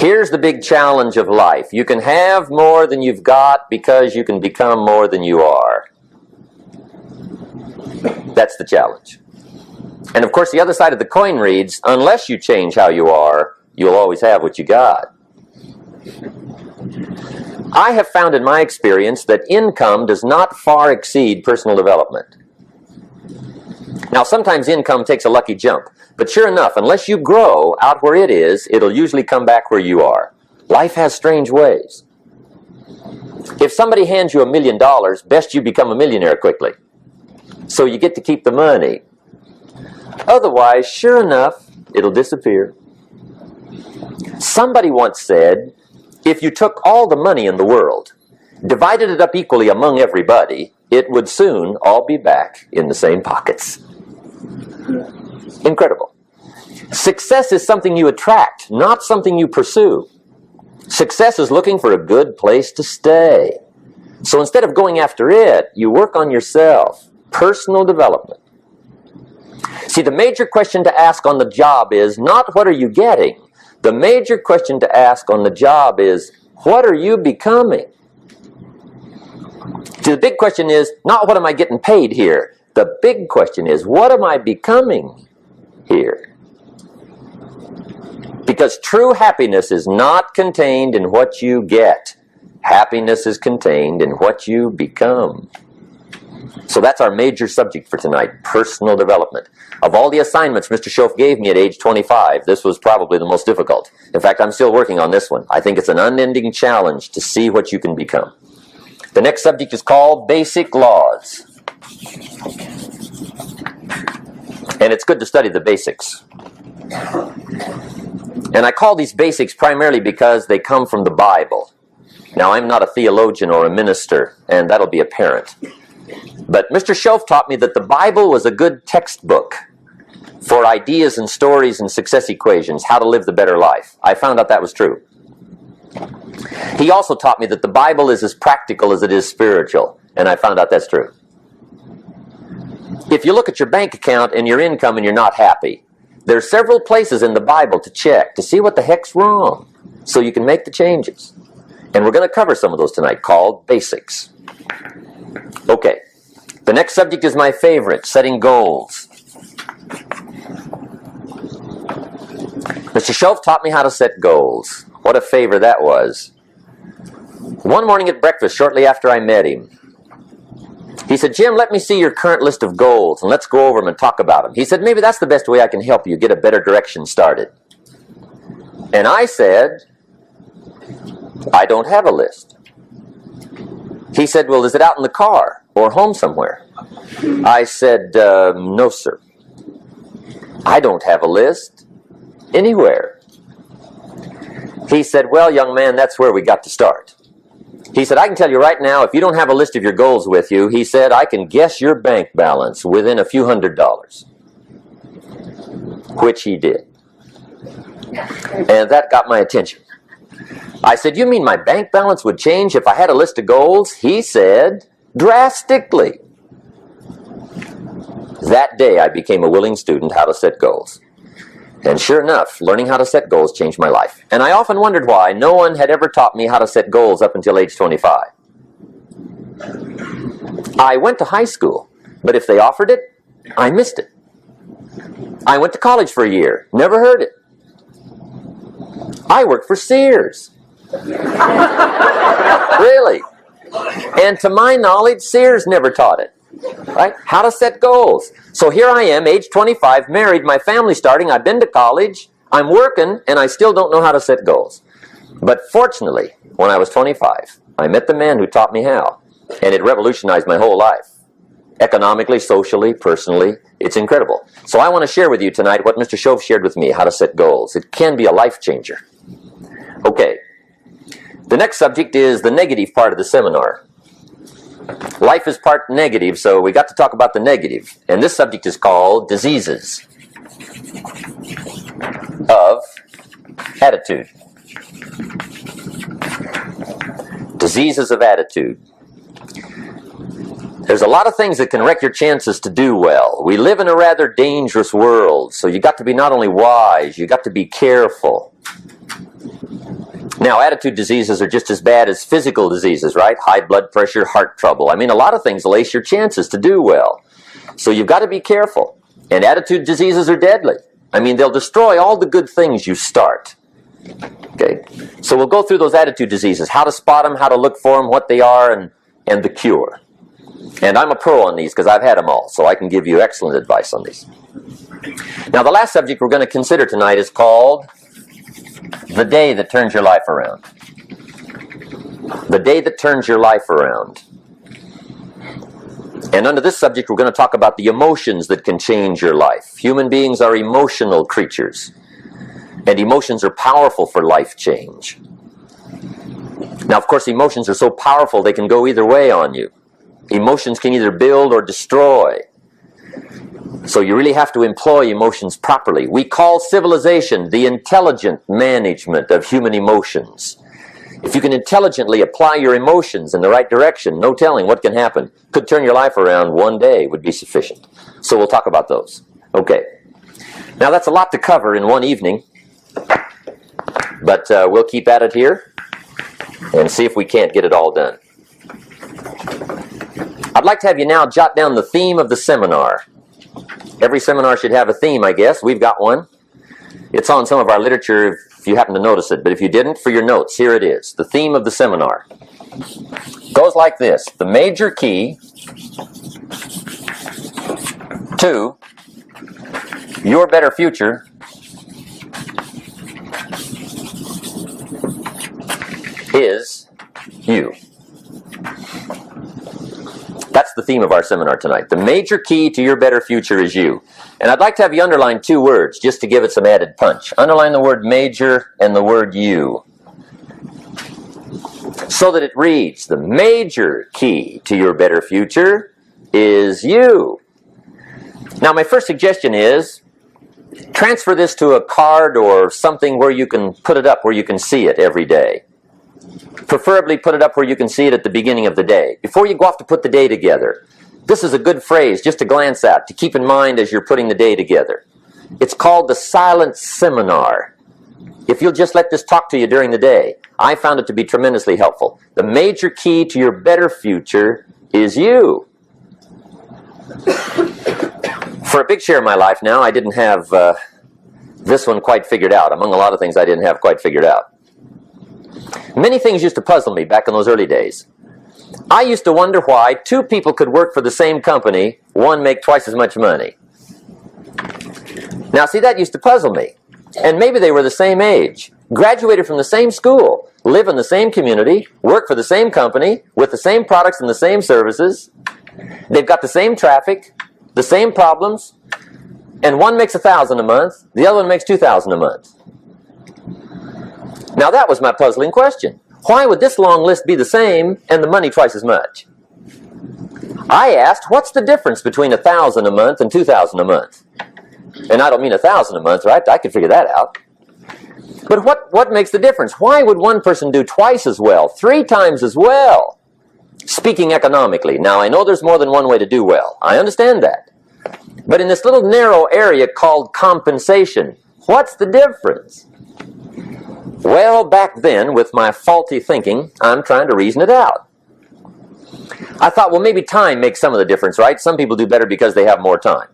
Here's the big challenge of life. You can have more than you've got because you can become more than you are. That's the challenge. And of course, the other side of the coin reads, unless you change how you are, you'll always have what you got. I have found in my experience that income does not far exceed personal development. Now, sometimes income takes a lucky jump, but sure enough, unless you grow out where it is, it'll usually come back where you are. Life has strange ways. If somebody hands you $1 million, best you become a millionaire quickly, so you get to keep the money. Otherwise, sure enough, it'll disappear. Somebody once said, if you took all the money in the world, divided it up equally among everybody, it would soon all be back in the same pockets. Incredible. Success is something you attract, not something you pursue. Success is looking for a good place to stay. So instead of going after it, you work on yourself. Personal development. See, the major question to ask on the job is not what are you getting? The major question to ask on the job is, what are you becoming? See, the big question is not what am I getting paid here? The big question is, what am I becoming here? Because true happiness is not contained in what you get. Happiness is contained in what you become. So that's our major subject for tonight, personal development. Of all the assignments Mr. Schoaf gave me at age 25, this was probably the most difficult. In fact, I'm still working on this one. I think it's an unending challenge to see what you can become. The next subject is called Basic Laws. And it's good to study the basics. And I call these basics primarily because they come from the Bible. Now, I'm not a theologian or a minister, and that'll be apparent. But Mr. Schoaf taught me that the Bible was a good textbook for ideas and stories and success equations, how to live the better life. I found out that was true. He also taught me that the Bible is as practical as it is spiritual, and I found out that's true. If you look at your bank account and your income and you're not happy, there are several places in the Bible to check to see what the heck's wrong so you can make the changes. And we're going to cover some of those tonight, called basics. Okay, the next subject is my favorite, setting goals. Mr. Schoaf taught me how to set goals. What a favor that was. One morning at breakfast, shortly after I met him, he said, Jim, let me see your current list of goals, and let's go over them and talk about them. He said, maybe that's the best way I can help you get a better direction started. And I said, I don't have a list. He said, well, is it out in the car or home somewhere? I said, no, sir. I don't have a list anywhere. He said, well, young man, that's where we got to start. He said, I can tell you right now, if you don't have a list of your goals with you, he said, I can guess your bank balance within a few $100s. Which he did. And that got my attention. I said, you mean my bank balance would change if I had a list of goals? He said, drastically. That day, I became a willing student how to set goals. And sure enough, learning how to set goals changed my life. And I often wondered why no one had ever taught me how to set goals up until age 25. I went to high school, but if they offered it, I missed it. I went to college for a year, never heard it. I worked for Sears. Really? And to my knowledge, Sears never taught it. Right? How to set goals. So here I am, age 25, married, my family's starting, I've been to college, I'm working, and I still don't know how to set goals. But fortunately, when I was 25, I met the man who taught me how, and it revolutionized my whole life. Economically, socially, personally, it's incredible. So I want to share with you tonight what Mr. Schoaf shared with me, how to set goals. It can be a life changer. Okay, the next subject is the negative part of the seminar. Life is part negative, so we got to talk about the negative. And this subject is called diseases of attitude. Diseases of attitude. There's a lot of things that can wreck your chances to do well. We live in a rather dangerous world, so you got to be not only wise, you got to be careful. Now, attitude diseases are just as bad as physical diseases, right? High blood pressure, heart trouble. I mean, a lot of things lace your chances to do well. So you've got to be careful. And attitude diseases are deadly. I mean, they'll destroy all the good things you start. Okay? So we'll go through those attitude diseases, how to spot them, how to look for them, what they are, and the cure. And I'm a pro on these because I've had them all, so I can give you excellent advice on these. Now, the last subject we're going to consider tonight is called the day that turns your life around. The day that turns your life around. And under this subject, we're going to talk about the emotions that can change your life. Human beings are emotional creatures. And emotions are powerful for life change. Now, of course, emotions are so powerful they can go either way on you. Emotions can either build or destroy. So you really have to employ emotions properly. We call civilization the intelligent management of human emotions. If you can intelligently apply your emotions in the right direction, no telling what can happen. Could turn your life around one day would be sufficient. So we'll talk about those. Okay. Now that's a lot to cover in one evening. But we'll keep at it here and see if we can't get it all done. I'd like to have you now jot down the theme of the seminar. Every seminar should have a theme, I guess. We've got one. It's on some of our literature if you happen to notice it. But if you didn't, for your notes, here it is. The theme of the seminar goes like this. The major key to your better future is you. That's the theme of our seminar tonight. The major key to your better future is you. And I'd like to have you underline two words just to give it some added punch. Underline the word major and the word you. So that it reads, the major key to your better future is you. Now my first suggestion is, transfer this to a card or something where you can put it up, where you can see it every day. Preferably put it up where you can see it at the beginning of the day, before you go off to put the day together. This is a good phrase just to glance at, to keep in mind as you're putting the day together. It's called the silent seminar. If you'll just let this talk to you during the day, I found it to be tremendously helpful. The major key to your better future is you. For a big share of my life now, I didn't have this one quite figured out, among a lot of things I didn't have quite figured out. Many things used to puzzle me back in those early days. I used to wonder why two people could work for the same company, one make twice as much money. Now, see, that used to puzzle me. And maybe they were the same age, graduated from the same school, live in the same community, work for the same company, with the same products and the same services. They've got the same traffic, the same problems, and one makes $1,000 a month, the other one makes $2,000 a month. Now that was my puzzling question. Why would this long list be the same and the money twice as much? I asked, what's the difference between $1,000 a month and $2,000 a month? And I don't mean $1,000 a month, right? I could figure that out. But what makes the difference? Why would one person do twice as well, 3 times as well? Speaking economically. Now, I know there's more than one way to do well. I understand that. But in this little narrow area called compensation, what's the difference? Well, back then, with my faulty thinking, I'm trying to reason it out. I thought, well, maybe time makes some of the difference, right? Some people do better because they have more time.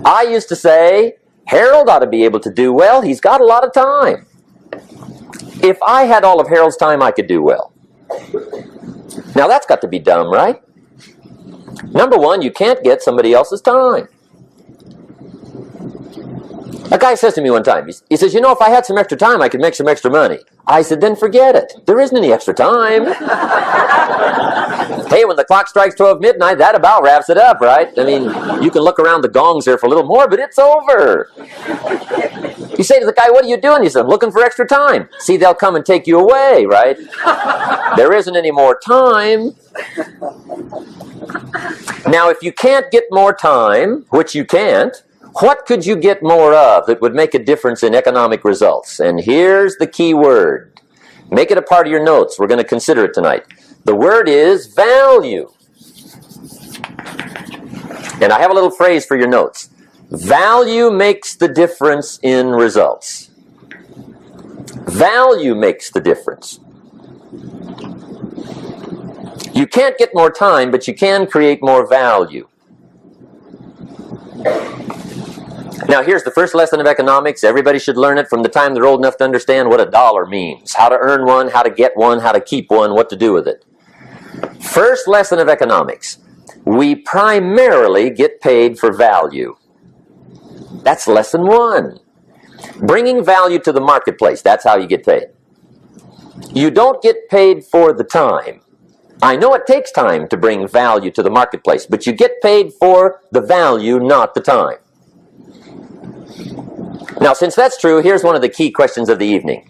I used to say, Harold ought to be able to do well. He's got a lot of time. If I had all of Harold's time, I could do well. Now, that's got to be dumb, right? Number one, you can't get somebody else's time. A guy says to me one time, he says, you know, if I had some extra time, I could make some extra money. I said, then forget it. There isn't any extra time. Hey, when the clock strikes 12 midnight, that about wraps it up, right? I mean, you can look around the gongs there for a little more, but it's over. You say to the guy, what are you doing? He said, I'm looking for extra time. See, they'll come and take you away, right? There isn't any more time. Now, if you can't get more time, which you can't, what could you get more of that would make a difference in economic results? And here's the key word. Make it a part of your notes. We're going to consider it tonight. The word is value. And I have a little phrase for your notes. Value makes the difference in results. Value makes the difference. You can't get more time, but you can create more value. Now, here's the first lesson of economics. Everybody should learn it from the time they're old enough to understand what a dollar means, how to earn one, how to get one, how to keep one, what to do with it. First lesson of economics. We primarily get paid for value. That's lesson one. Bringing value to the marketplace, that's how you get paid. You don't get paid for the time. I know it takes time to bring value to the marketplace, but you get paid for the value, not the time. Now, since that's true, here's one of the key questions of the evening.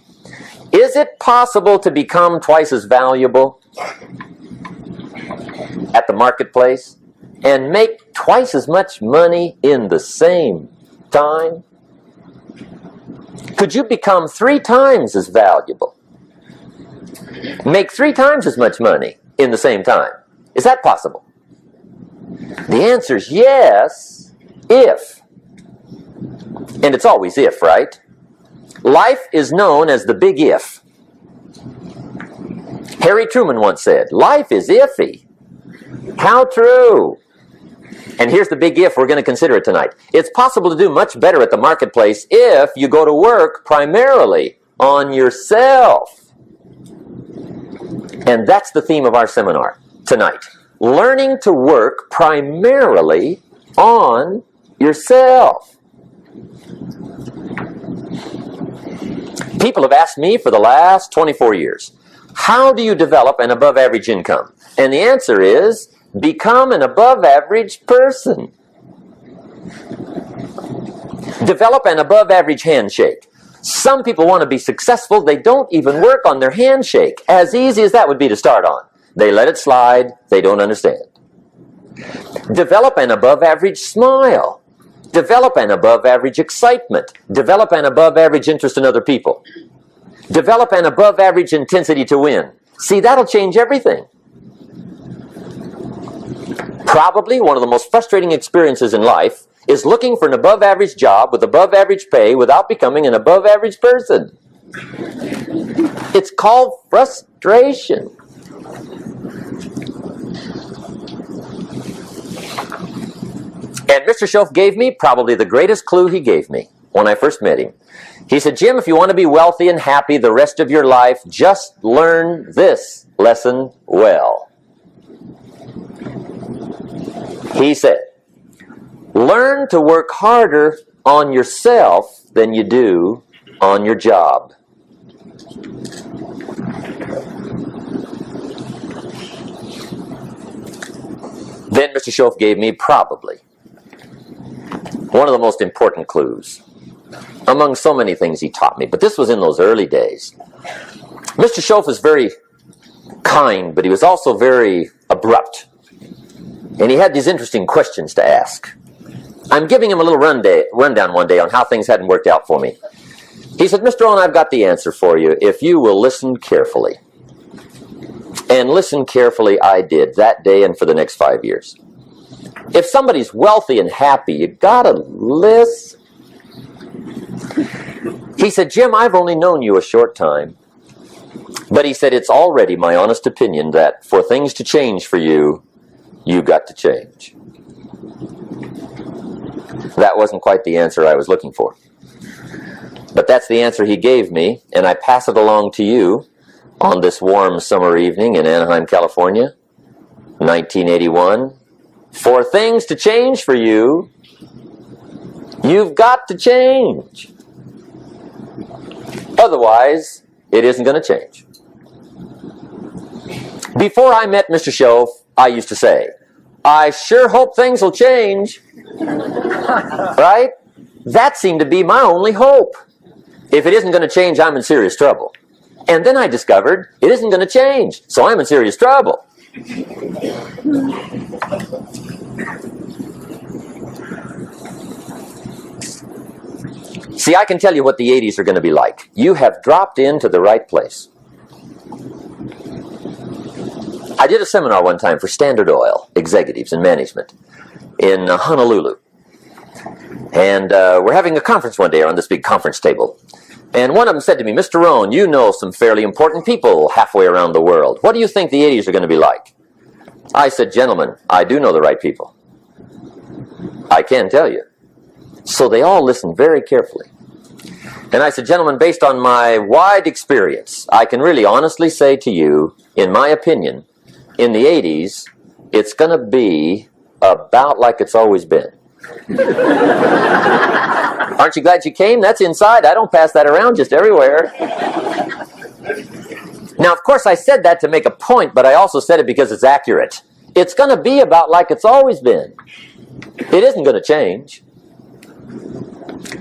Is it possible to become twice as valuable at the marketplace and make twice as much money in the same time? Could you become 3 times as valuable? Make 3 times as much money in the same time? Is that possible? The answer is yes, if. And it's always if, right? Life is known as the big if. Harry Truman once said, life is iffy. How true. And here's the big if we're going to consider it tonight. It's possible to do much better at the marketplace if you go to work primarily on yourself. And that's the theme of our seminar tonight. Learning to work primarily on yourself. People have asked me for the last 24 years, how do you develop an above-average income? And the answer is, become an above-average person. Develop an above-average handshake. Some people want to be successful. They don't even work on their handshake. As easy as that would be to start on. They let it slide. They don't understand. Develop an above-average smile. Develop an above-average excitement. Develop an above-average interest in other people. Develop an above-average intensity to win. See, that'll change everything. Probably one of the most frustrating experiences in life is looking for an above-average job with above-average pay without becoming an above-average person. It's called frustration. And Mr. Schoaf gave me probably the greatest clue he gave me when I first met him. He said, Jim, if you want to be wealthy and happy the rest of your life, just learn this lesson well. He said, learn to work harder on yourself than you do on your job. Then Mr. Schoaf gave me probably one of the most important clues among so many things he taught me, but this was in those early days. Mr. Schoaf was very kind, but he was also very abrupt. And he had these interesting questions to ask. I'm giving him a little rundown one day on how things hadn't worked out for me. He said, Mr. Owen, I've got the answer for you if you will listen carefully. And listen carefully I did that day and for the next 5 years. If somebody's wealthy and happy, you gotta listen. He said, Jim, I've only known you a short time. But he said, it's already my honest opinion that for things to change for you, you got to change. That wasn't quite the answer I was looking for. But that's the answer he gave me, and I pass it along to you on this warm summer evening in Anaheim, California, 1981. For things to change for you, you've got to change. Otherwise, it isn't going to change. Before I met Mr. Schoaf, I used to say, I sure hope things will change. Right? That seemed to be my only hope. If it isn't going to change, I'm in serious trouble. And then I discovered it isn't going to change, so I'm in serious trouble. See, I can tell you what the 80s are going to be like. You have dropped into the right place. I did a seminar one time for Standard Oil executives and management in Honolulu. And we're having a conference one day around this big conference table. And one of them said to me, Mr. Rohn, you know some fairly important people halfway around the world. What do you think the 80s are going to be like? I said, gentlemen, I do know the right people. I can tell you. So they all listened very carefully. And I said, gentlemen, based on my wide experience, I can really honestly say to you, in my opinion, in the 80s, it's going to be about like it's always been. Aren't you glad you came? That's inside. I don't pass that around just everywhere. Now, of course, I said that to make a point, but I also said it because it's accurate. It's going to be about like it's always been. It isn't going to change.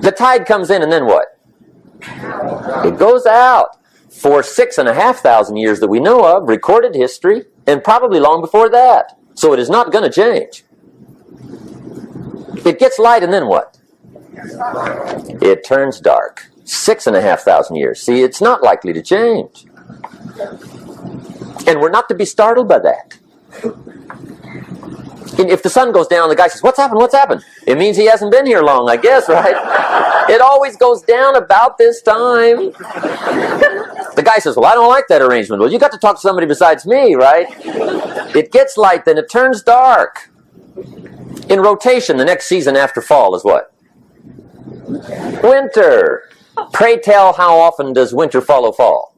The tide comes in, and then what? It goes out. For 6,500 years that we know of, recorded history, and probably long before that. So it is not going to change. It gets light, and then what? It turns dark. 6,500 years. See, it's not likely to change. And we're not to be startled by that. And if the sun goes down, the guy says, what's happened? What's happened? It means he hasn't been here long, I guess, right? It always goes down about this time. The guy says, well, I don't like that arrangement. Well, you got to talk to somebody besides me, right? It gets light, then it turns dark. In rotation, the next season after fall is what? Winter. Pray tell, how often does winter follow fall?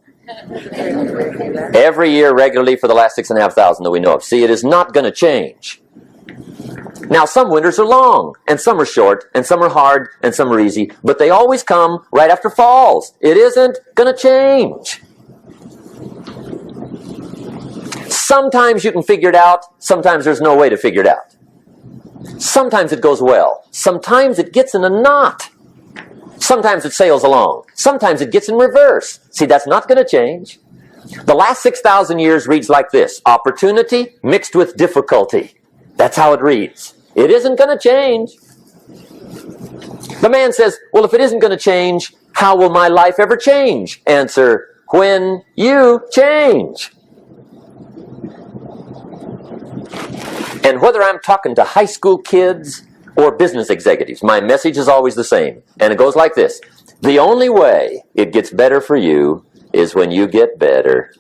Every year regularly for the last 6,500 that we know of. See, it is not going to change. Now, some winters are long, and some are short, and some are hard, and some are easy, but they always come right after falls. It isn't going to change. Sometimes you can figure it out. Sometimes there's no way to figure it out. Sometimes it goes well. Sometimes it gets in a knot. Sometimes it sails along. Sometimes it gets in reverse. See, that's not going to change. The last 6,000 years reads like this: opportunity mixed with difficulty. That's how it reads. It isn't going to change. The man says, well, if it isn't going to change, how will my life ever change? Answer, when you change. And whether I'm talking to high school kids or business executives, my message is always the same. And it goes like this: the only way it gets better for you is when you get better.